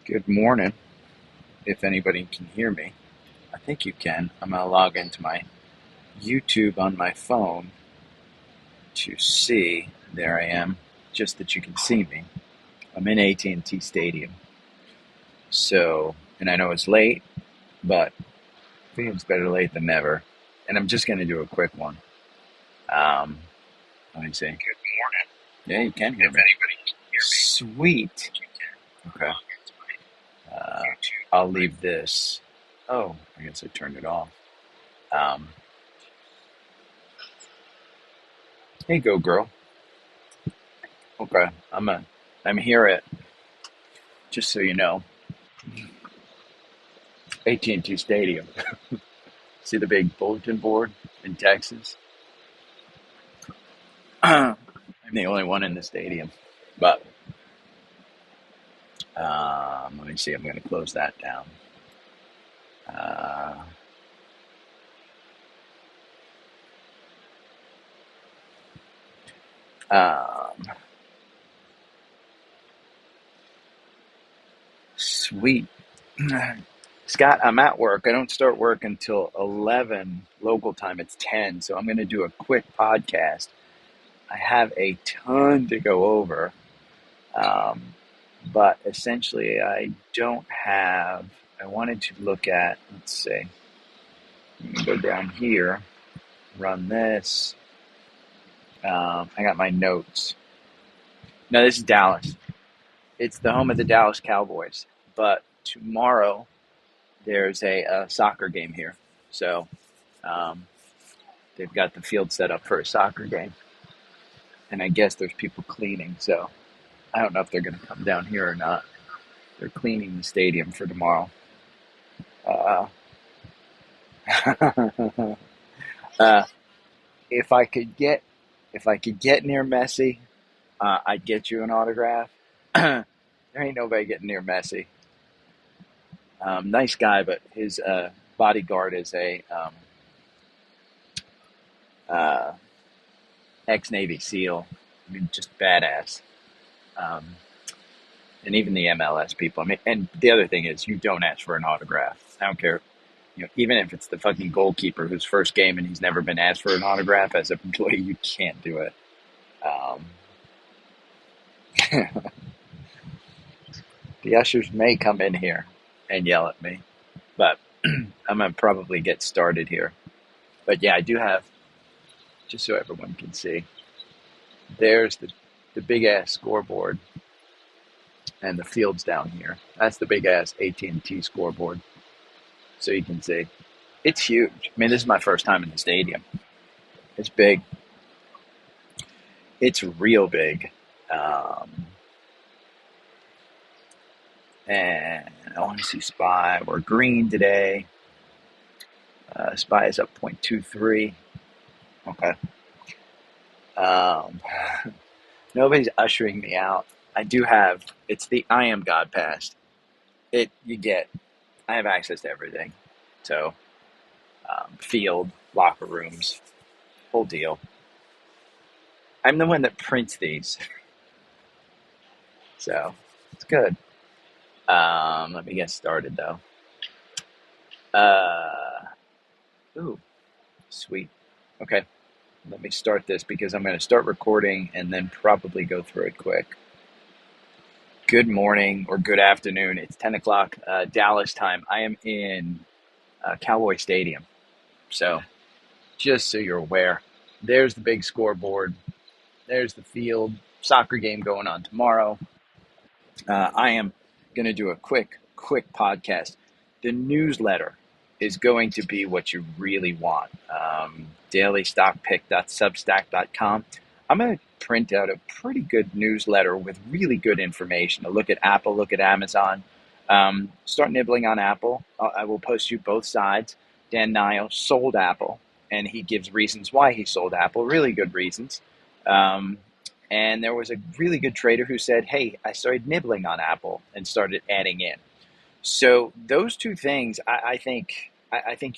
Good morning, if anybody can hear me. I think you can. I'm going to log into my YouTube on my phone to see. There I am, just that you can see me. I'm in AT&T Stadium. So, and I know it's late, but I think it's better late than never. And I'm just going to do a quick one. Let me see. Good morning. Yeah, you can hear me. Sweet. Okay. I'll leave this. Oh, I guess I turned it off. Hey, go girl. Okay, I'm here at, just so you know, AT&T Stadium. See the big bulletin board in Texas? I'm the only one in the stadium, but let me see. I'm going to close that down. Sweet. Scott, I'm at work. I don't start work until 11 local time. It's 10, so I'm going to do a quick podcast. I have a ton to go over, but essentially I wanted to look at, let's see, I'm going to go down here, run this. I got my notes. No, this is Dallas. It's the home of the Dallas Cowboys, but tomorrow there's a soccer game here. So they've got the field set up for a soccer game. And I guess there's people cleaning, so I don't know if they're going to come down here or not. They're cleaning the stadium for tomorrow. If I could get near Messi, I'd get you an autograph. There ain't nobody getting near Messi. Nice guy, but his bodyguard is a ex-Navy SEAL. I mean, just badass. And even the MLS people. I mean, and the other thing is, you don't ask for an autograph. I don't care. You know, even if it's the fucking goalkeeper whose first game and he's never been asked for an autograph as an employee, you can't do it. The ushers may come in here and yell at me, but I'm going to probably get started here. But yeah, I do have, just so everyone can see, there's the big-ass scoreboard, and the field's down here. That's the big-ass AT&T scoreboard. So you can see. It's huge. I mean, this is my first time in the stadium. It's big. It's real big. And I want to see SPY. We're green today. SPY is up 0.23. Okay. Nobody's ushering me out. I do have, it's the I Am God Pass. I have access to everything. So, field, locker rooms, whole deal. I'm the one that prints these. So, it's good. Let me get started though. Ooh, sweet. Okay, let me start this because I'm going to start recording and then probably go through it quick. Good morning or good afternoon. It's 10 o'clock Dallas time. I am in Cowboy Stadium. So, just so you're aware, there's the big scoreboard. There's the field. Soccer game going on tomorrow. I am going to do a quick podcast. The newsletter is going to be what you really want. dailystockpick.substack.com. I'm going to print out a pretty good newsletter with really good information. A look at Apple, look at Amazon. Start nibbling on Apple. I will post you both sides. Dan Niles sold Apple, and he gives reasons why he sold Apple, really good reasons. And there was a really good trader who said, hey, I started nibbling on Apple and started adding in. So those two things, I think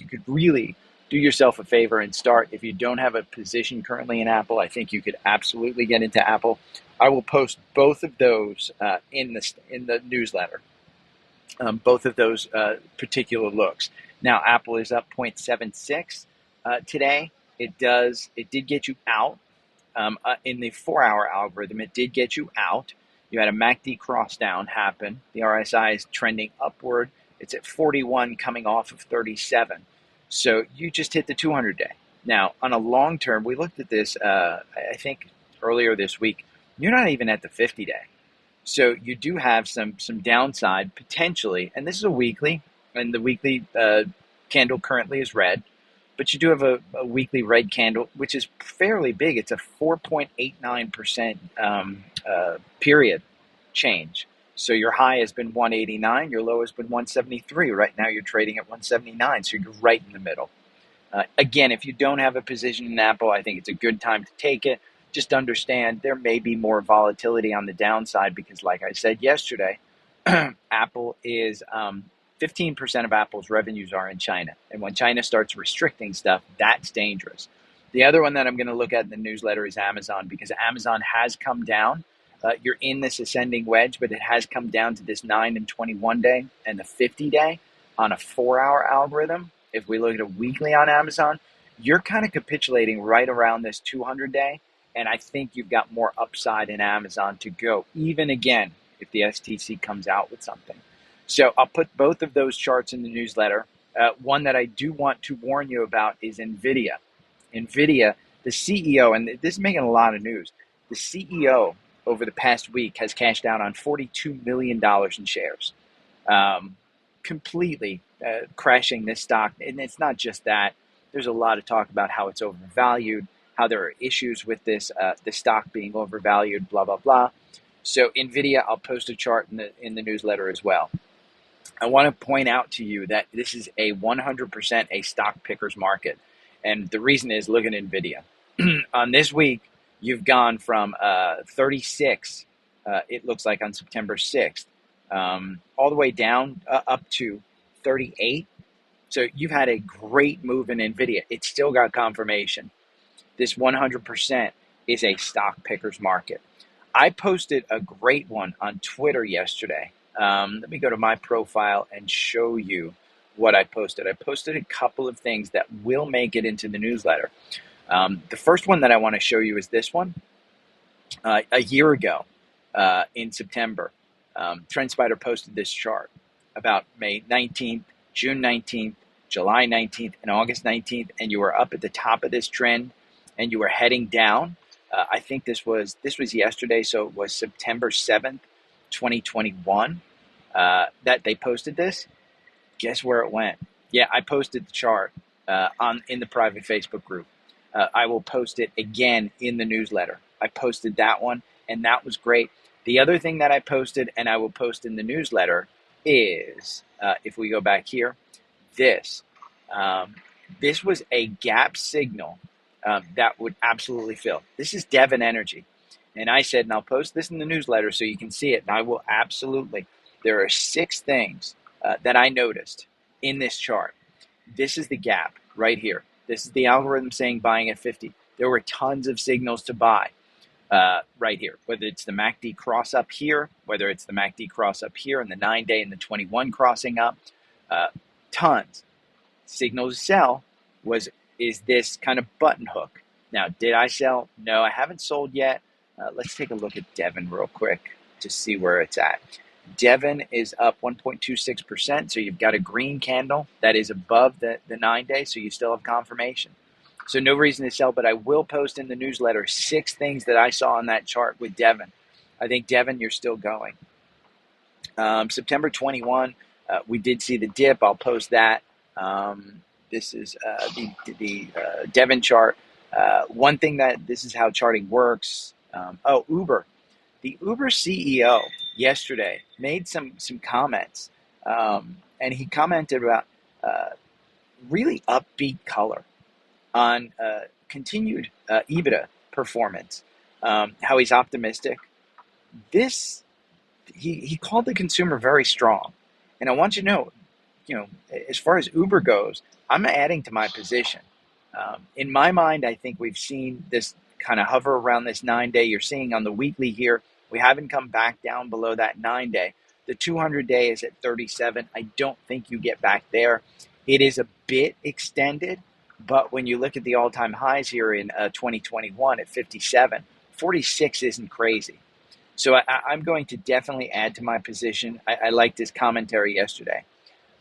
you could really do yourself a favor and start. If you don't have a position currently in Apple, I think you could absolutely get into Apple. I will post both of those in the newsletter. both of those particular looks. Now, Apple is up 0.76 today. It did get you out in the 4-hour algorithm. It did get you out. You had a MACD cross down happen. The RSI is trending upward. It's at 41, coming off of 37. So you just hit the 200 day. Now, on a long term, we looked at this, I think, earlier this week. You're not even at the 50 day. So you do have some downside potentially, and this is a weekly, and the weekly candle currently is red, but you do have a weekly red candle, which is fairly big. It's a 4.89% period change. So your high has been 189, your low has been 173. Right now you're trading at 179, so you're right in the middle. Again, if you don't have a position in Apple, I think it's a good time to take it. Just understand there may be more volatility on the downside because, like I said yesterday, Apple is 15% of Apple's revenues are in China. And when China starts restricting stuff, that's dangerous. The other one that I'm going to look at in the newsletter is Amazon, because Amazon has come down. You're in this ascending wedge, but it has come down to this 9 and 21 day and the 50 day on a 4-hour algorithm. If we look at a weekly on Amazon, you're kind of capitulating right around this 200 day. And I think you've got more upside in Amazon to go, even again, if the STC comes out with something. So I'll put both of those charts in the newsletter. One that I do want to warn you about is NVIDIA. NVIDIA, the CEO, and this is making a lot of news, the CEO over the past week has cashed out on $42 million in shares, completely crashing this stock. And it's not just that. There's a lot of talk about how it's overvalued, how there are issues with this, the stock being overvalued, blah, blah, blah. So NVIDIA, I'll post a chart in the newsletter as well. I want to point out to you that this is a 100% a stock picker's market. And the reason is, look at NVIDIA. On this week, you've gone from 36, it looks like on September 6th, all the way down up to 38. So you've had a great move in NVIDIA. It's still got confirmation. This 100% is a stock picker's market. I posted a great one on Twitter yesterday. Let me go to my profile and show you what I posted. I posted a couple of things that will make it into the newsletter. The first one that I want to show you is this one. A year ago in September, TrendSpider posted this chart about May 19th, June 19th, July 19th, and August 19th, and you were up at the top of this trend and you were heading down. I think this was yesterday, so it was September 7th, 2021, that they posted this. Guess where it went? Yeah, I posted the chart in the private Facebook group. I will post it again in the newsletter. I posted that one, and that was great. The other thing that I posted, and I will post in the newsletter, is, if we go back here, this. This was a gap signal that would absolutely fill. This is Devon Energy. And I said, and I'll post this in the newsletter so you can see it, and I will absolutely. There are 6 things that I noticed in this chart. This is the gap right here. This is the algorithm saying buying at 50. There were tons of signals to buy right here, whether it's the MACD cross up here, whether it's the MACD cross up here and the 9-day and the 21 crossing up, tons. Signal to sell is this kind of button hook. Now, did I sell? No, I haven't sold yet. Let's take a look at Devon real quick to see where it's at. Devon is up 1.26%, so you've got a green candle that is above the 9-day, so you still have confirmation. So no reason to sell, but I will post in the newsletter 6 things that I saw on that chart with Devon. I think Devon, you're still going. September 21, we did see the dip. I'll post that. This is the Devon chart. One thing that this is how charting works. Uber. The Uber CEO yesterday made some comments, and he commented about really upbeat color on continued EBITDA performance, how he's optimistic. He called the consumer very strong. And I want you to know, as far as Uber goes, I'm adding to my position. In my mind, I think we've seen this kind of hover around this 9-day. You're seeing on the weekly here, we haven't come back down below that 9-day. The 200-day is at 37. I don't think you get back there. It is a bit extended, but when you look at the all-time highs here in 2021 at 57, 46 isn't crazy. So I'm going to definitely add to my position. I liked his commentary yesterday.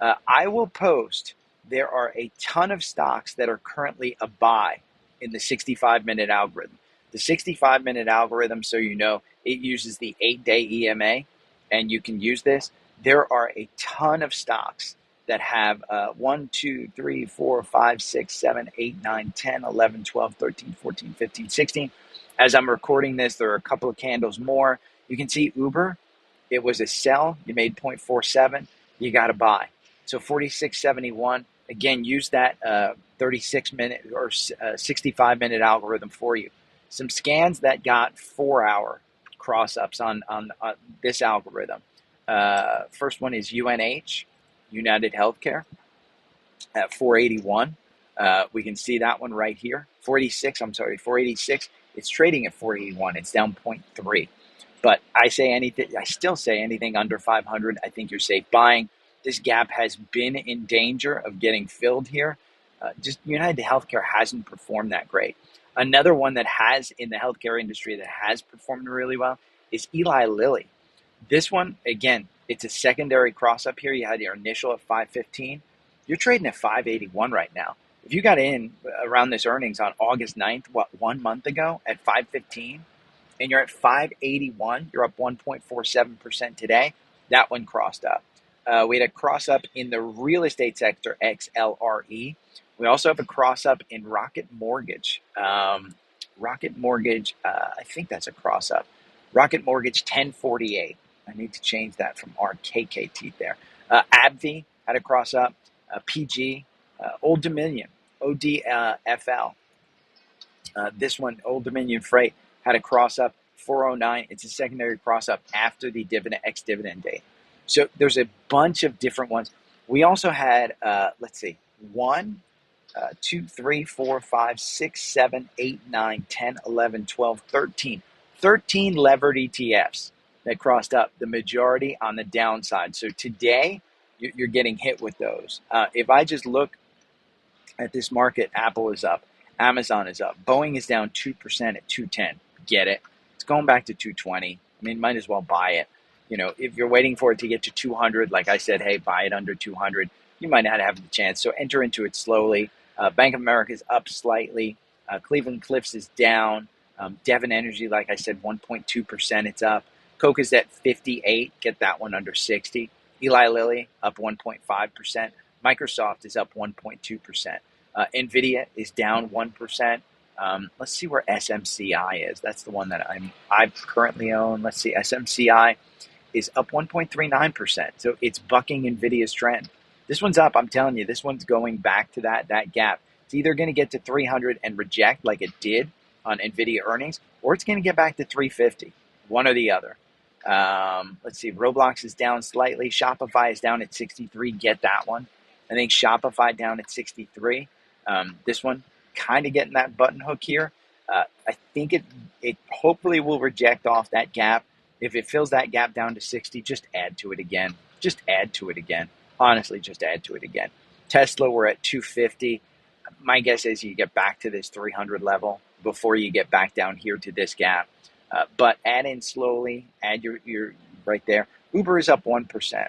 I will post, there are a ton of stocks that are currently a buy in the 65-minute algorithm. The 65-minute algorithm, so you know, it uses the 8-day EMA, and you can use this. There are a ton of stocks that have 1, 2, 3, 4, 5, 6, 7, 8, 9, 10, 11, 12, 13, 14, 15, 16. As I'm recording this, there are a couple of candles more. You can see Uber, it was a sell. You made 0.47. You got to buy. So 46.71. Again, use that 36-minute or 65-minute algorithm for you. Some scans that got 4-hour cross-ups on this algorithm. First one is UNH, United Healthcare, at 481. We can see that one right here. 486. It's trading at 481. It's down 0.3. But I still say anything under 500, I think you're safe buying. This gap has been in danger of getting filled here. Just United Healthcare hasn't performed that great. Another one that has in the healthcare industry that has performed really well is Eli Lilly. This one, again, it's a secondary cross up here. You had your initial at 515. You're trading at 581 right now. If you got in around this earnings on August 9th, 1 month ago at 515, and you're at 581, you're up 1.47% today, that one crossed up. We had a cross up in the real estate sector, XLRE. We also have a cross up in Rocket Mortgage. Rocket Mortgage, I think that's a cross up. Rocket Mortgage 1048. I need to change that from RKKT there. AbbVie had a cross up. PG, Old Dominion, ODFL. This one, Old Dominion Freight, had a cross up 409. It's a secondary cross up after the ex-dividend date. So there's a bunch of different ones. We also had, 1, 2, 3, 4, 5, 6, 7, 8, 9, 10, 11, 12, 13. 13 levered ETFs that crossed up, the majority on the downside. So today, you're getting hit with those. If I just look at this market, Apple is up, Amazon is up, Boeing is down 2% at 210. Get it? It's going back to 220. I mean, might as well buy it. You know, if you're waiting for it to get to 200, like I said, hey, buy it under 200. You might not have the chance. So enter into it slowly. Bank of America is up slightly. Cleveland Cliffs is down. Devon Energy, like I said, 1.2%. It's up. Coke is at 58. Get that one under 60. Eli Lilly up 1.5%. Microsoft is up 1.2%. Nvidia is down 1%. Let's see where SMCI is. That's the one that I currently own. Let's see. SMCI is up 1.39%. So it's bucking Nvidia's trend. This one's up. I'm telling you, this one's going back to that gap. It's either going to get to 300 and reject like it did on Nvidia earnings, or it's going to get back to 350. One or the other. Let's see. Roblox is down slightly. Shopify is down at 63. Get that one. I think Shopify down at 63. This one kind of getting that button hook here. I think it hopefully will reject off that gap. If it fills that gap down to 60, just add to it again. Just add to it again. Honestly, just add to it again. Tesla, we're at 250. My guess is you get back to this 300 level before you get back down here to this gap. But add in slowly. Add your right there. Uber is up 1%.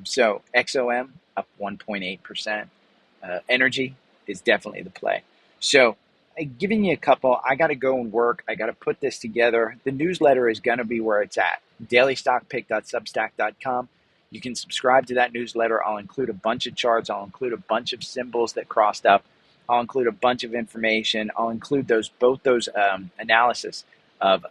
So XOM up 1.8%. Energy is definitely the play. So giving you a couple, I got to go and work. I got to put this together. The newsletter is going to be where it's at. dailystockpick.substack.com. You can subscribe to that newsletter. I'll include a bunch of charts. I'll include a bunch of symbols that crossed up. I'll include a bunch of information. I'll include both those analysis of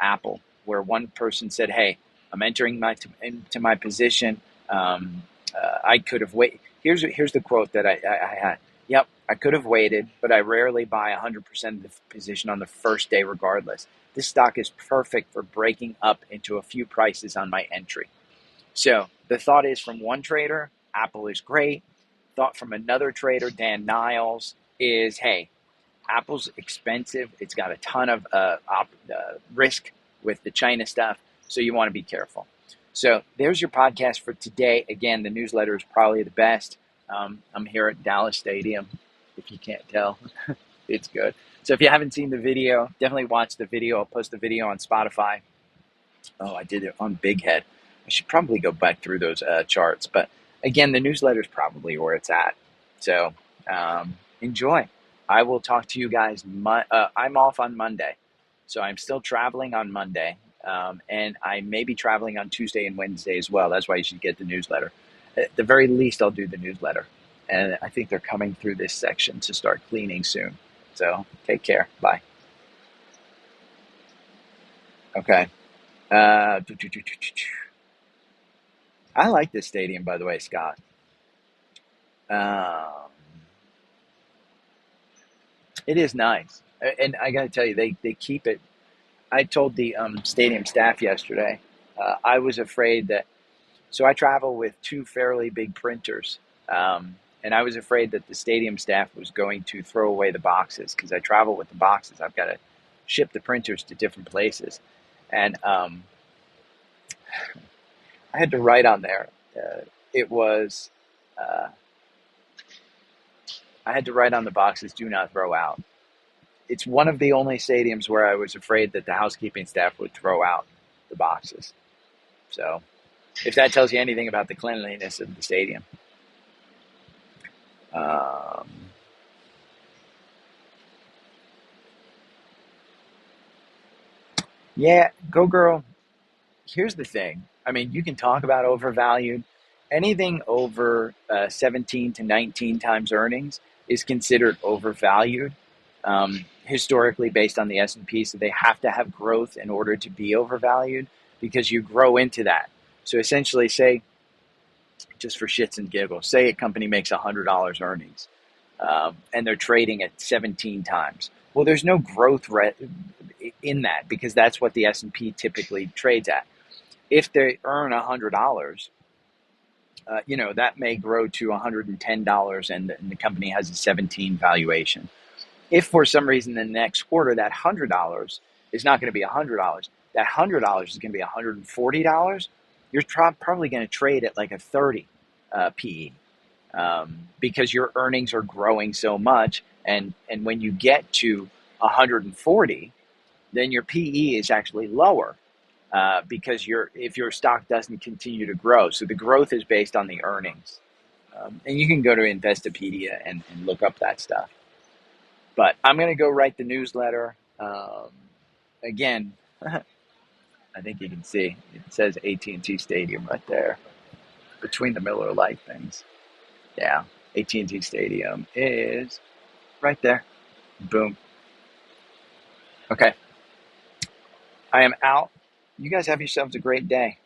Apple, where one person said, "Hey, I'm entering into my position. I could have waited." Here's the quote that I had. Yep, I could have waited, but I rarely buy 100% of the position on the first day regardless. This stock is perfect for breaking up into a few prices on my entry. So the thought is from one trader, Apple is great. Thought from another trader, Dan Niles, is, hey, Apple's expensive. It's got a ton of risk with the China stuff, so you want to be careful. So there's your podcast for today. Again, the newsletter is probably the best. I'm here at Dallas Stadium. If you can't tell, it's good. So if you haven't seen the video, definitely watch the video. I'll post the video on Spotify. Oh, I did it on Big Head. I should probably go back through those charts. But again, the newsletter is probably where it's at. So enjoy. I will talk to you guys. I'm off on Monday. So I'm still traveling on Monday. And I may be traveling on Tuesday and Wednesday as well. That's why you should get the newsletter. At the very least, I'll do the newsletter. And I think they're coming through this section to start cleaning soon. So take care. Bye. Okay. I like this stadium, by the way, Scott. Um, it is nice. And I got to tell you, they keep it. I told the stadium staff yesterday, I was afraid that, so I travel with two fairly big printers. And I was afraid that the stadium staff was going to throw away the boxes because I travel with the boxes. I've got to ship the printers to different places. And I had to write on there. It was, I had to write on the boxes, do not throw out. It's one of the only stadiums where I was afraid that the housekeeping staff would throw out the boxes. So if that tells you anything about the cleanliness of the stadium. Yeah, go girl. Here's the thing. I mean, you can talk about overvalued. Anything over 17 to 19 times earnings is considered overvalued, historically based on the S&P. So they have to have growth in order to be overvalued because you grow into that. So essentially, say, just for shits and giggles, say a company makes $100 earnings and they're trading at 17 times. Well, there's no growth in that because that's what the S&P typically trades at. If they earn $100, that may grow to $110 and the company has a 17 valuation. If for some reason the next quarter that $100 is not going to be $100, that $100 is going to be $140, you're probably going to trade at like a 30 PE because your earnings are growing so much. And when you get to 140, then your PE is actually lower. Because if your stock doesn't continue to grow. So the growth is based on the earnings. And you can go to Investopedia and look up that stuff. But I'm going to go write the newsletter. Again, I think you can see it says AT&T Stadium right there between the Miller Lite things. Yeah, AT&T Stadium is right there. Boom. Okay. I am out. You guys have yourselves a great day.